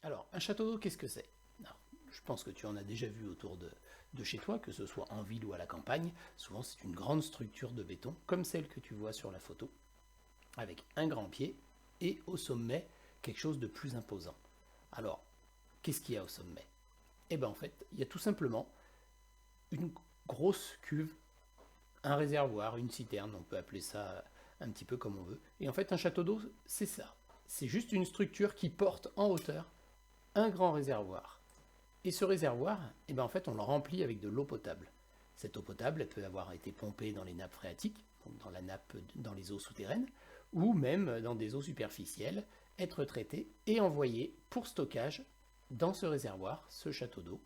Alors, un château d'eau, qu'est-ce que c'est? Alors, je pense que tu en as déjà vu autour de chez toi, que ce soit en ville ou à la campagne. Souvent, c'est une grande structure de béton, comme celle que tu vois sur la photo, avec un grand pied et au sommet, quelque chose de plus imposant. Alors, qu'est-ce qu'il y a au sommet? Eh bien, en fait, il y a tout simplement une grosse cuve, un réservoir, une citerne, on peut appeler ça un petit peu comme on veut. Et en fait, un château d'eau, c'est ça. C'est juste une structure qui porte en hauteur un grand réservoir. Et ce réservoir, eh ben en fait, on le remplit avec de l'eau potable. Cette eau potable, elle peut avoir été pompée dans les nappes phréatiques, donc dans la nappe, dans les eaux souterraines, ou même dans des eaux superficielles, être traitée et envoyée pour stockage dans ce réservoir, ce château d'eau.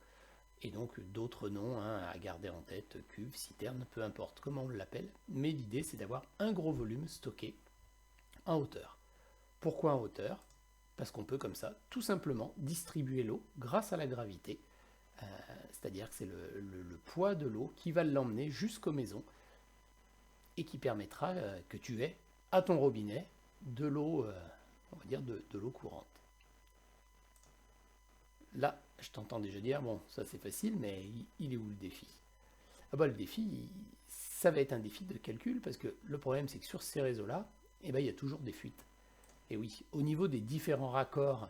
Et donc d'autres noms à garder en tête, cuve, citerne, peu importe comment on l'appelle, mais l'idée c'est d'avoir un gros volume stocké en hauteur. Pourquoi en hauteur? Parce qu'on peut comme ça tout simplement distribuer l'eau grâce à la gravité, c'est-à-dire que c'est le poids de l'eau qui va l'emmener jusqu'aux maisons et qui permettra que tu aies à ton robinet de l'eau, on va dire de l'eau courante. Là, je t'entends déjà dire, bon, ça c'est facile, mais il est où le défi? Ah bah le défi, ça va être un défi de calcul, parce que le problème c'est que sur ces réseaux-là, eh ben, il y a toujours des fuites. Et oui, au niveau des différents raccords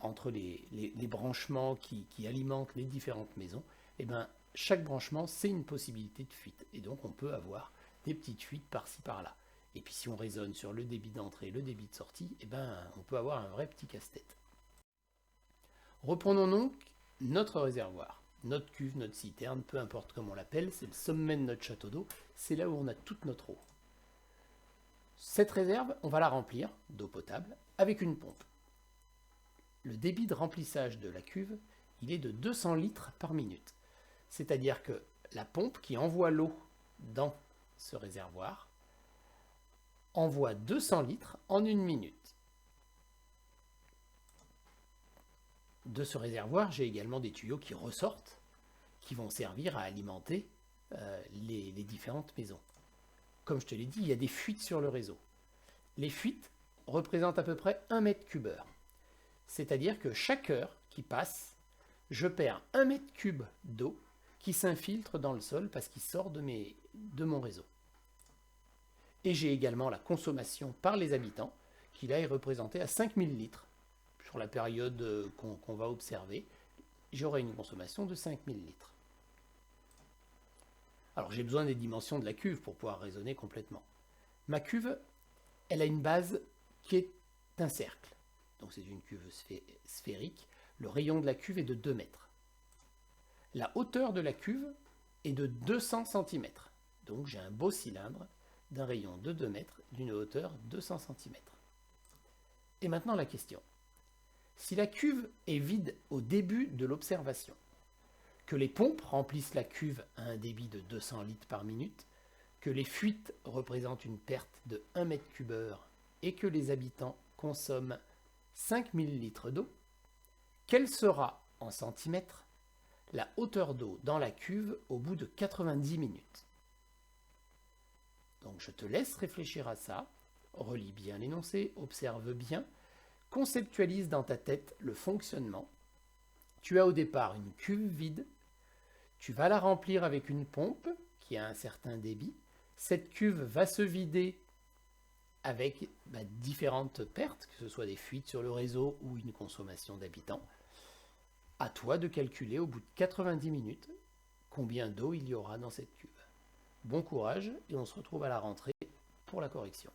entre les branchements qui alimentent les différentes maisons, eh ben, chaque branchement, c'est une possibilité de fuite. Et donc, on peut avoir des petites fuites par-ci, par-là. Et puis, si on raisonne sur le débit d'entrée et le débit de sortie, eh ben, on peut avoir un vrai petit casse-tête. Reprenons donc notre réservoir. Notre cuve, notre citerne, peu importe comment on l'appelle, c'est le sommet de notre château d'eau, c'est là où on a toute notre eau. Cette réserve, on va la remplir d'eau potable avec une pompe. Le débit de remplissage de la cuve, il est de 200 litres par minute. C'est-à-dire que la pompe qui envoie l'eau dans ce réservoir envoie 200 litres en une minute. De ce réservoir, j'ai également des tuyaux qui ressortent, qui vont servir à alimenter les différentes maisons. Comme je te l'ai dit, il y a des fuites sur le réseau. Les fuites représentent à peu près 1 mètre cubeur. C'est-à-dire que chaque heure qui passe, je perds 1 mètre cube d'eau qui s'infiltre dans le sol parce qu'il sort de mon réseau. Et j'ai également la consommation par les habitants, qui là est représentée à 5000 litres. Sur la période qu'on va observer, j'aurai une consommation de 5000 litres. Alors j'ai besoin des dimensions de la cuve pour pouvoir raisonner complètement. Ma cuve, elle a une base qui est un cercle. Donc c'est une cuve sphérique. Le rayon de la cuve est de 2 mètres. La hauteur de la cuve est de 200 cm. Donc j'ai un beau cylindre d'un rayon de 2 mètres, d'une hauteur de 200 cm. Et maintenant la question. Si la cuve est vide au début de l'observation, que les pompes remplissent la cuve à un débit de 200 litres par minute, que les fuites représentent une perte de 1 mètre cubeur et que les habitants consomment 5000 litres d'eau, quelle sera en centimètres la hauteur d'eau dans la cuve au bout de 90 minutes? Donc je te laisse réfléchir à ça, relis bien l'énoncé, observe bien, conceptualise dans ta tête le fonctionnement. Tu as au départ une cuve vide, tu vas la remplir avec une pompe qui a un certain débit. Cette cuve va se vider avec différentes pertes, que ce soit des fuites sur le réseau ou une consommation d'habitants. À toi de calculer au bout de 90 minutes combien d'eau il y aura dans cette cuve. Bon courage et on se retrouve à la rentrée pour la correction.